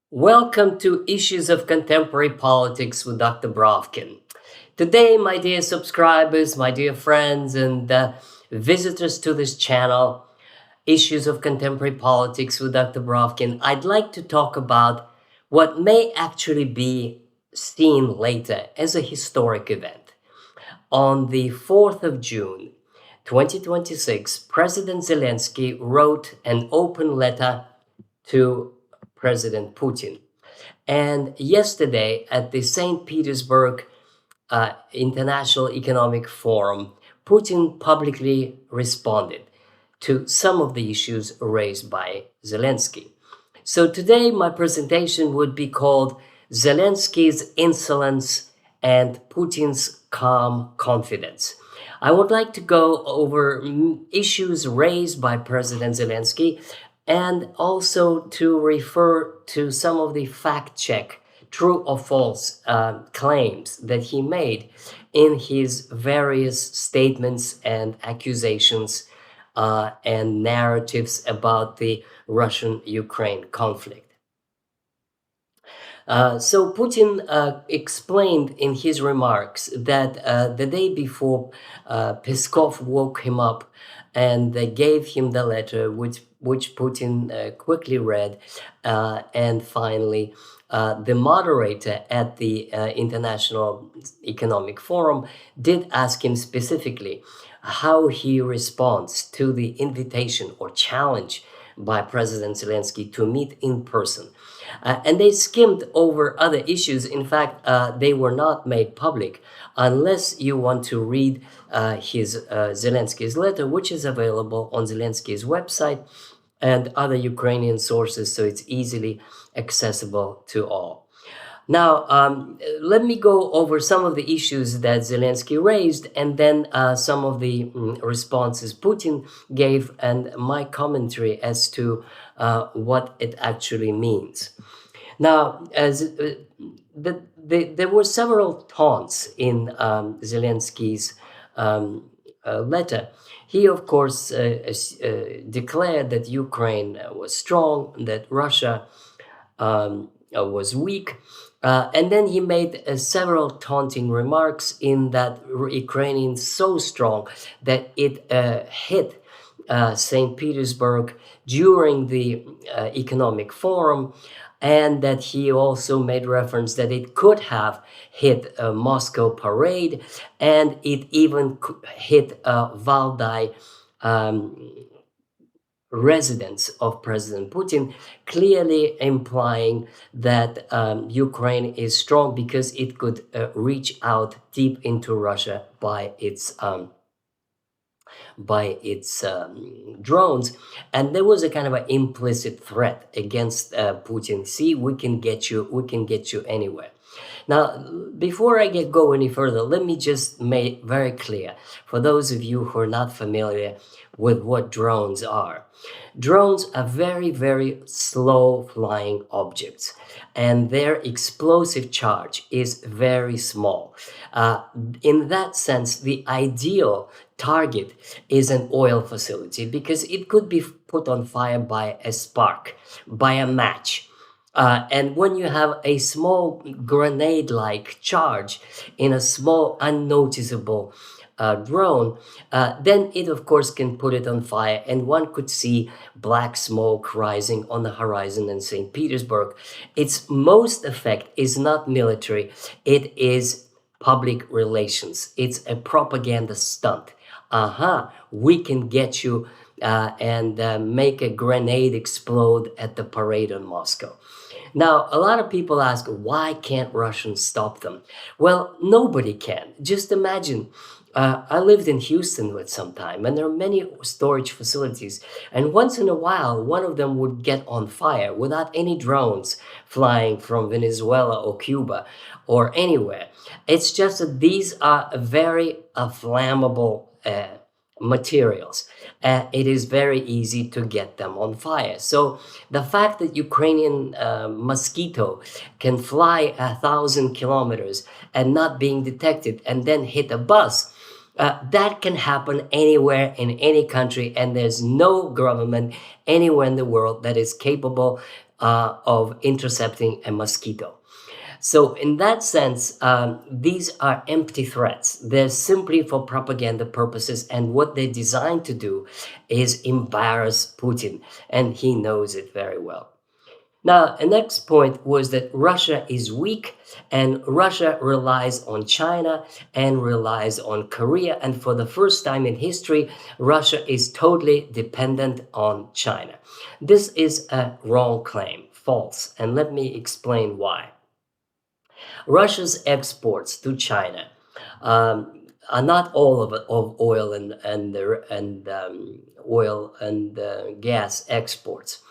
Welcome to Issues of Contemporary Politics with Dr. Brovkin. Today, my dear subscribers, my dear friends, and visitors to this channel, Issues of Contemporary Politics with Dr. Brovkin, I'd like to talk about what may actually be seen later as a historic event. On the 4th of June, 2026, President Zelensky wrote an open letter to President Putin. And yesterday at the St. Petersburg International Economic Forum, Putin publicly responded to some of the issues raised by Zelensky. So today my presentation would be called Zelensky's Insolence and Putin's Calm Confidence. I would like to go over issues raised by President Zelensky and also to refer to some of the fact-check true or false claims that he made in his various statements and accusations and narratives about the Russian-Ukraine conflict. So Putin explained in his remarks that the day before Peskov woke him up and gave him the letter, which Putin quickly read, and finally the moderator at the International Economic Forum did ask him specifically how he responds to the invitation or challenge by President Zelensky to meet in person. And they skimmed over other issues. In fact, they were not made public unless you want to read his Zelensky's letter, which is available on Zelensky's website and other Ukrainian sources, so it's easily accessible to all. Now, let me go over some of the issues that Zelensky raised and then some of the responses Putin gave and my commentary as to what it actually means. Now, there were several taunts in Zelensky's letter. He, of course, declared that Ukraine was strong, that Russia was weak, and then he made several taunting remarks in that Ukraine is so strong that it hit St. Petersburg during the Economic Forum, and that he also made reference that it could have hit a Moscow parade, and it even hit Valdai residence of President Putin, clearly implying that Ukraine is strong because it could reach out deep into Russia by its drones. And there was a kind of an implicit threat against Putin. See, we can get you anywhere. Now, before I go any further, let me just make very clear for those of you who are not familiar with what drones are. Drones are very, very slow flying objects, and their explosive charge is very small. In that sense, the ideal target is an oil facility because it could be put on fire by a spark, by a match. And when you have a small grenade-like charge in a small, unnoticeable drone, then it, of course, can put it on fire, and one could see black smoke rising on the horizon in St. Petersburg. Its most effect is not military, it is public relations. It's a propaganda stunt. We can get you and make a grenade explode at the parade in Moscow. Now, a lot of people ask, why can't Russians stop them? Well, nobody can. Just imagine, I lived in Houston with some time, and there are many storage facilities, and once in a while, one of them would get on fire without any drones flying from Venezuela or Cuba or anywhere. It's just that these are very flammable materials. It is very easy to get them on fire. So the fact that Ukrainian mosquito can fly 1,000 kilometers and not being detected and then hit a bus, that can happen anywhere in any country, and there's no government anywhere in the world that is capable of intercepting a mosquito. So, in that sense, these are empty threats. They're simply for propaganda purposes, and what they're designed to do is embarrass Putin, and he knows it very well. Now, the next point was that Russia is weak, and Russia relies on China and relies on Korea. And for the first time in history, Russia is totally dependent on China. This is a wrong claim, false. And let me explain why. Russia's exports to China are not all of oil and oil and gas exports.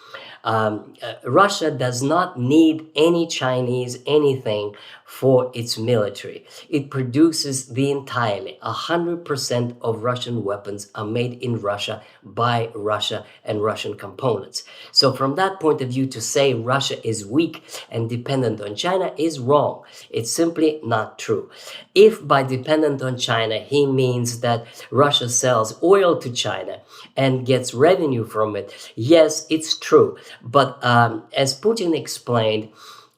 Russia does not need any Chinese anything for its military. It produces the entirely 100% of Russian weapons are made in Russia by Russia and Russian components. So from that point of view, to say Russia is weak and dependent on China is wrong. It's simply not true. If by dependent on China he means that Russia sells oil to China and gets revenue from it, yes, it's true. But as Putin explained,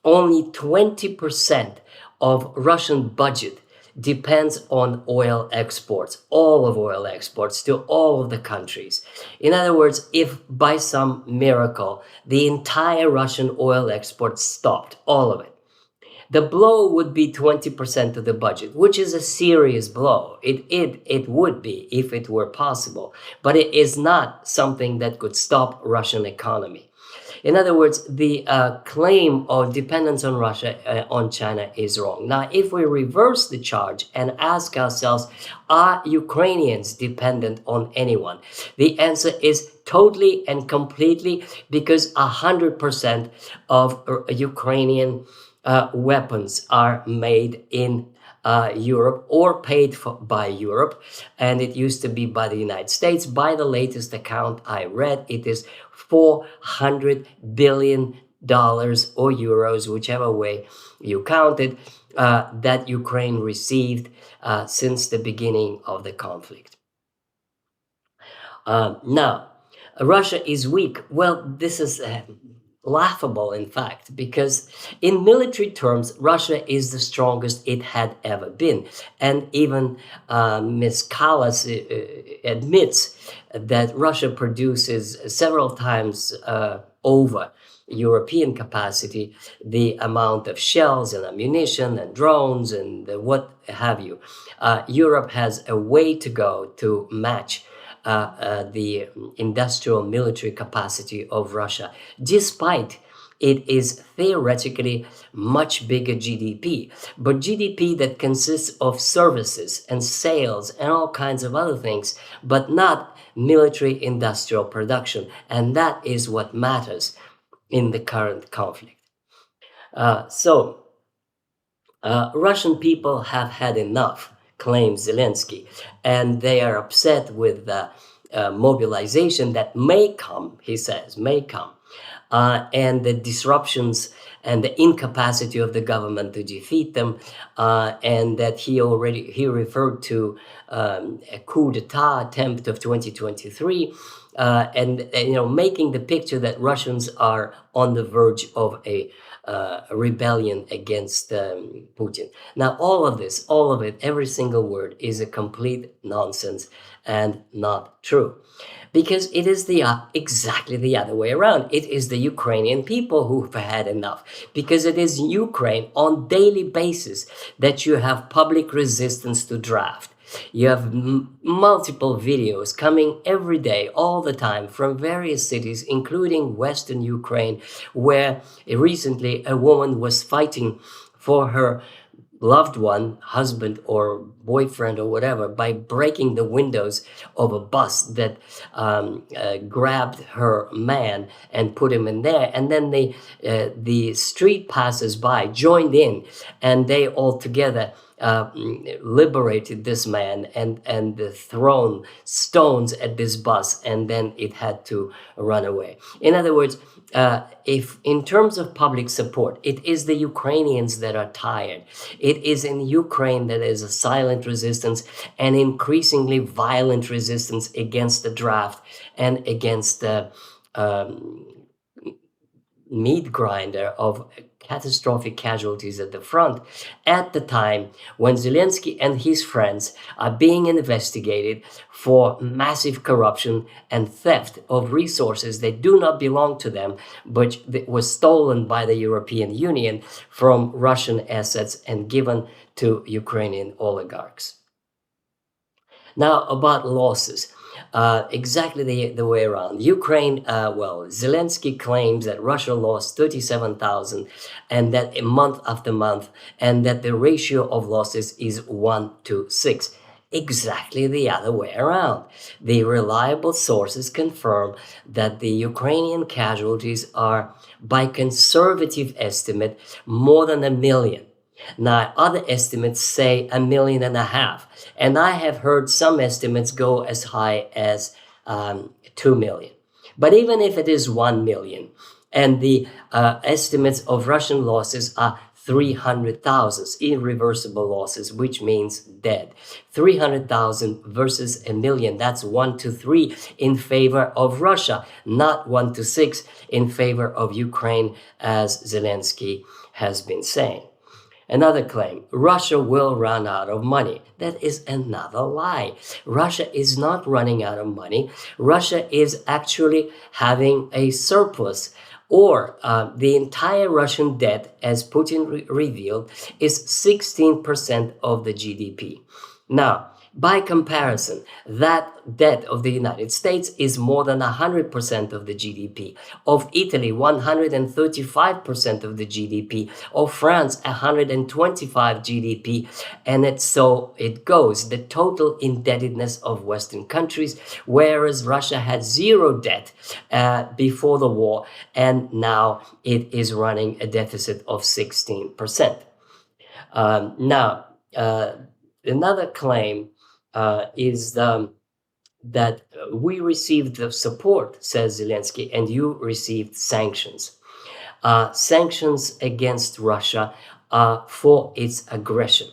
only 20% of Russian budget depends on oil exports, all of oil exports to all of the countries. In other words, if by some miracle the entire Russian oil export stopped, all of it, the blow would be 20% of the budget, which is a serious blow. It would be if it were possible, but it is not something that could stop Russian economy. In other words, the claim of dependence on Russia, on China is wrong. Now, if we reverse the charge and ask ourselves, are Ukrainians dependent on anyone? The answer is totally and completely, because 100% of Ukrainian weapons are made in Europe or paid for by Europe, and it used to be by the United States. By the latest account I read, it is $400 billion or euros, whichever way you count it, that Ukraine received since the beginning of the conflict. Now, Russia is weak. Well, this is laughable, in fact, because in military terms, Russia is the strongest it had ever been. And even Ms. Callas admits that Russia produces several times over European capacity the amount of shells and ammunition and drones and what have you. Europe has a way to go to match the industrial military capacity of Russia, despite it is theoretically much bigger GDP, but GDP that consists of services and sales and all kinds of other things, but not military industrial production. And that is what matters in the current conflict. Russian people have had enough, claims Zelensky, and they are upset with the mobilization that may come, he says, may come, and the disruptions and the incapacity of the government to defeat them, and that he referred to a coup d'etat attempt of 2023, and making the picture that Russians are on the verge of a rebellion against Putin. Now, all of it, every single word is a complete nonsense and not true. Because it is exactly the other way around. It is the Ukrainian people who've had enough. Because it is Ukraine on daily basis that you have public resistance to draft. You have multiple videos coming every day, all the time, from various cities, including Western Ukraine, where recently a woman was fighting for her loved one, husband or boyfriend or whatever, by breaking the windows of a bus that grabbed her man and put him in there. And then the street passers-by joined in, and they all together liberated this man and thrown stones at this bus, and then it had to run away. In other words, if in terms of public support, it is the Ukrainians that are tired. It is in Ukraine that there is a silent resistance and increasingly violent resistance against the draft and against the meat grinder of catastrophic casualties at the front at the time when Zelensky and his friends are being investigated for massive corruption and theft of resources that do not belong to them, but that was stolen by the European Union from Russian assets and given to Ukrainian oligarchs. Now, about losses. Exactly the way around. Ukraine, Zelensky claims that Russia lost 37,000 and that a month after month, and that the ratio of losses is 1 to 6. Exactly the other way around. The reliable sources confirm that the Ukrainian casualties are, by conservative estimate, more than 1 million. Now, other estimates say 1.5 million, and I have heard some estimates go as high as 2 million. But even if it is 1 million, and the estimates of Russian losses are 300,000 irreversible losses, which means dead. 300,000 versus 1 million, that's 1 to 3 in favor of Russia, not 1 to 6 in favor of Ukraine, as Zelensky has been saying. Another claim, Russia will run out of money. That is another lie. Russia is not running out of money. Russia is actually having a surplus, or the entire Russian debt, as Putin revealed, is 16% of the GDP. Now, by comparison, that debt of the United States is more than 100% of the GDP, of Italy 135% of the GDP, of France 125 GDP, and so it goes. The total indebtedness of Western countries, whereas Russia had zero debt before the war, and now it is running a deficit of 16%. Another claim is that we received the support, says Zelensky, and you received sanctions. Sanctions against Russia for its aggression.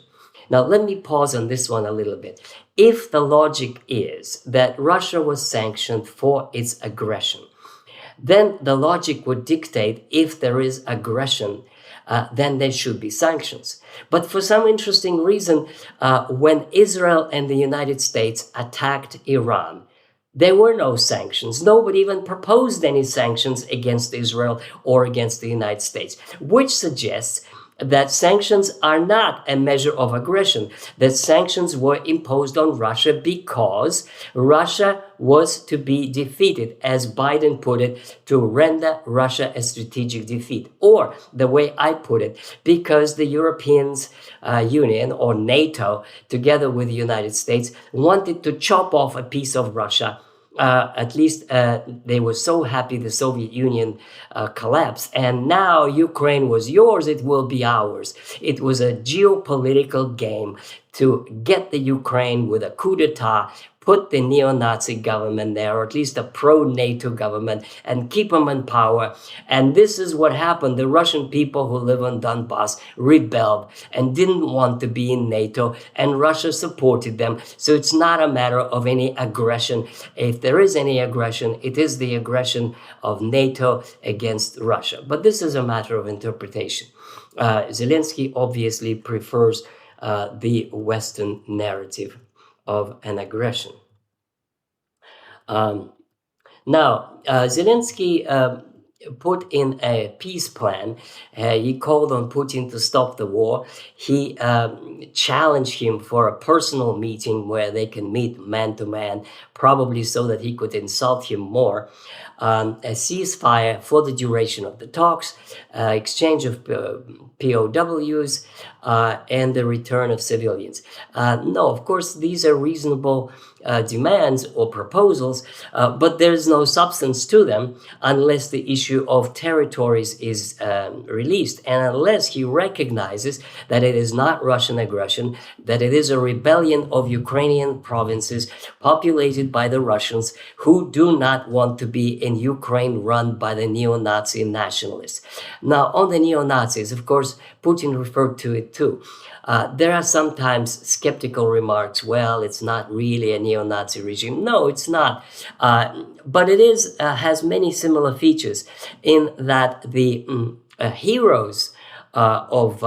Now, let me pause on this one a little bit. If the logic is that Russia was sanctioned for its aggression, then the logic would dictate if there is aggression, then there should be sanctions. But for some interesting reason, when Israel and the United States attacked Iran, there were no sanctions. Nobody even proposed any sanctions against Israel or against the United States, which suggests that sanctions are not a measure of aggression, that sanctions were imposed on Russia because Russia was to be defeated, as Biden put it, to render Russia a strategic defeat. Or, the way I put it, because the European Union, or NATO, together with the United States, wanted to chop off a piece of Russia. At least they were so happy the Soviet Union collapsed, and now Ukraine was yours, it will be ours. It was a geopolitical game to get the Ukraine with a coup d'etat, put the neo-Nazi government there, or at least a pro-NATO government, and keep them in power. And this is what happened. The Russian people who live on Donbass rebelled and didn't want to be in NATO, and Russia supported them. So it's not a matter of any aggression. If there is any aggression, it is the aggression of NATO against Russia. But this is a matter of interpretation. Zelensky obviously prefers the Western narrative of an aggression. Zelensky put in a peace plan. He called on Putin to stop the war. He challenged him for a personal meeting where they can meet man to man, probably so that he could insult him more. A ceasefire for the duration of the talks, exchange of POWs, and the return of civilians. No, of course, these are reasonable demands or proposals, but there's no substance to them unless the issue of territories is released, and unless he recognizes that it is not Russian aggression, that it is a rebellion of Ukrainian provinces populated by the Russians who do not want to be in Ukraine run by the neo-Nazi nationalists. Now, on the neo-Nazis, of course, Putin referred to it too. There are sometimes skeptical remarks, well, it's not really a neo-Nazi regime. No, it's not. But it is has many similar features in that the heroes of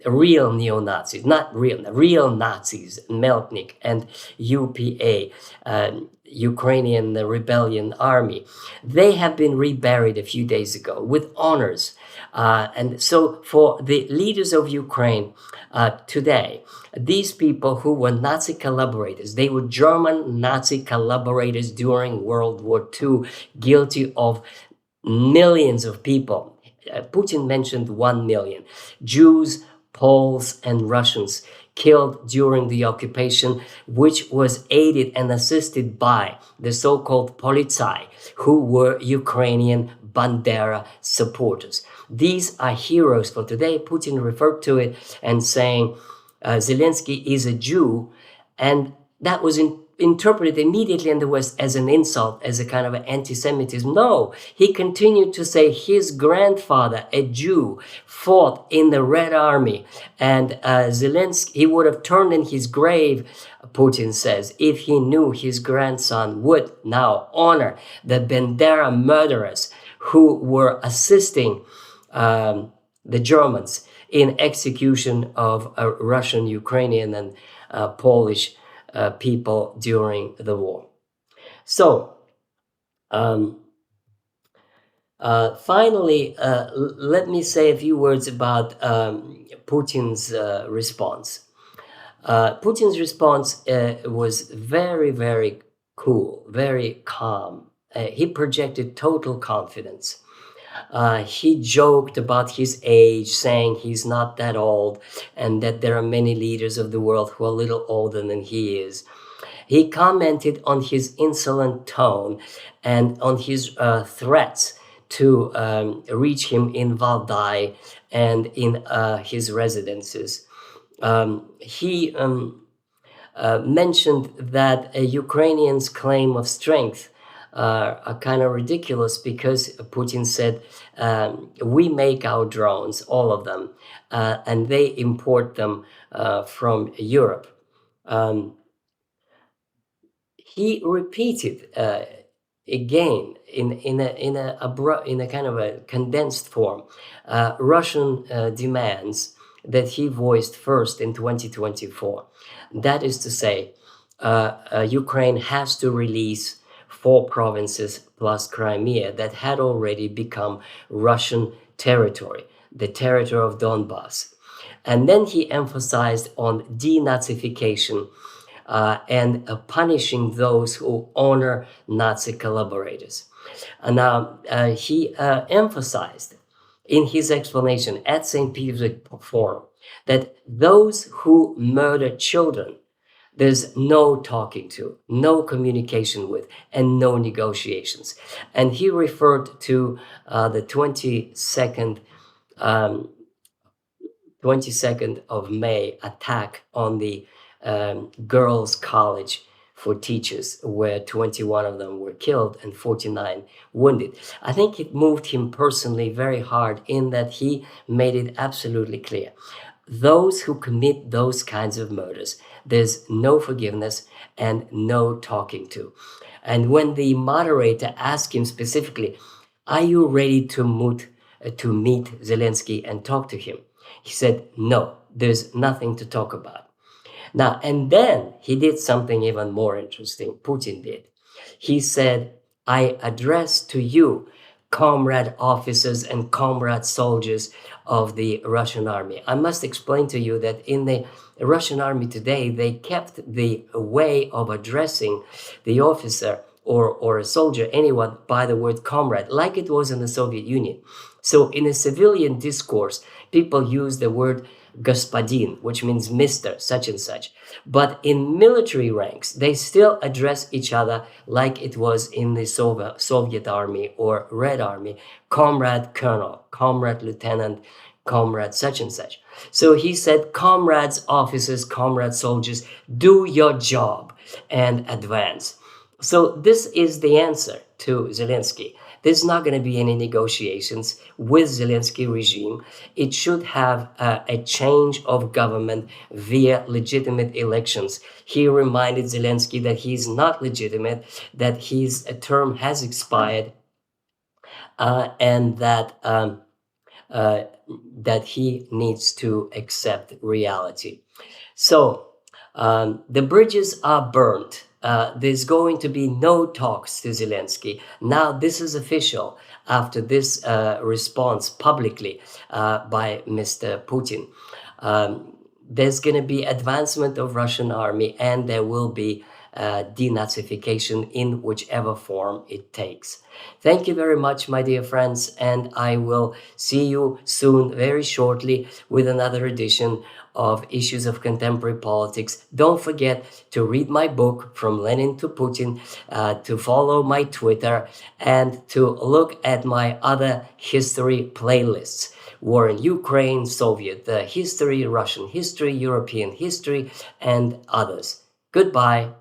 real neo-Nazis, not real Nazis, Melnik and UPA, Ukrainian Rebellion Army, they have been reburied a few days ago with honors. And so for the leaders of Ukraine today, these people who were Nazi collaborators, they were German Nazi collaborators during World War II, guilty of millions of people. Putin mentioned 1 million Jews, Poles, and Russians killed during the occupation, which was aided and assisted by the so-called Polizei, who were Ukrainian Bandera supporters. These are heroes for today. Putin referred to it and saying Zelensky is a Jew, and that was interpreted immediately in the West as an insult, as a kind of anti-Semitism. No, he continued to say his grandfather, a Jew, fought in the Red Army, and Zelensky, he would have turned in his grave, Putin says, if he knew his grandson would now honor the Bandera murderers who were assisting the Germans in execution of Russian, Ukrainian, and Polish people during the war. So, finally, let me say a few words about Putin's response. Putin's response was very, very cool, very calm. He projected total confidence. He joked about his age, saying he's not that old and that there are many leaders of the world who are a little older than he is. He commented on his insolent tone and on his threats to reach him in Valdai and in his residences. He mentioned that a Ukrainian's claim of strength are kind of ridiculous because Putin said, we make our drones, all of them, and they import them from Europe. He repeated again in a kind of a condensed form Russian demands that he voiced first in 2024. That is to say, Ukraine has to release 4 provinces plus Crimea that had already become Russian territory, the territory of Donbass. And then he emphasized on denazification and punishing those who honor Nazi collaborators. Now, he emphasized in his explanation at St. Petersburg Forum that those who murder children, there's no talking to, no communication with, and no negotiations. And he referred to the 22nd of May attack on the girls' college for teachers, where 21 of them were killed and 49 wounded. I think it moved him personally very hard in that he made it absolutely clear. Those who commit those kinds of murders, there's no forgiveness and no talking to. And when the moderator asked him specifically, are you ready to meet Zelensky and talk to him? He said, no, there's nothing to talk about. Now, and then he did something even more interesting, Putin did. He said, I address to you, comrade officers and comrade soldiers of the Russian army. I must explain to you that in the Russian army today, they kept the way of addressing the officer or a soldier, anyone, by the word comrade, like it was in the Soviet Union. So in a civilian discourse, people use the word господин, which means Mr. such and such. But in military ranks, they still address each other like it was in the Soviet army or Red Army, comrade colonel, comrade lieutenant, comrade such and such. So he said, comrades, officers, comrade soldiers, do your job and advance. So this is the answer to Zelensky. There's not going to be any negotiations with Zelensky regime. It should have a change of government via legitimate elections. He reminded Zelensky that he's not legitimate, that his term has expired, and uh, that he needs to accept reality. So the bridges are burnt. There's going to be no talks to Zelensky. Now this is official after this response publicly by Mr. Putin. There's going to be advancement of Russian army, and there will be denazification in whichever form it takes. Thank you very much, my dear friends, and I will see you soon, very shortly, with another edition of Issues of Contemporary Politics. Don't forget to read my book, From Lenin to Putin, to follow my Twitter, and to look at my other history playlists. War in Ukraine, Soviet history, Russian history, European history, and others. Goodbye.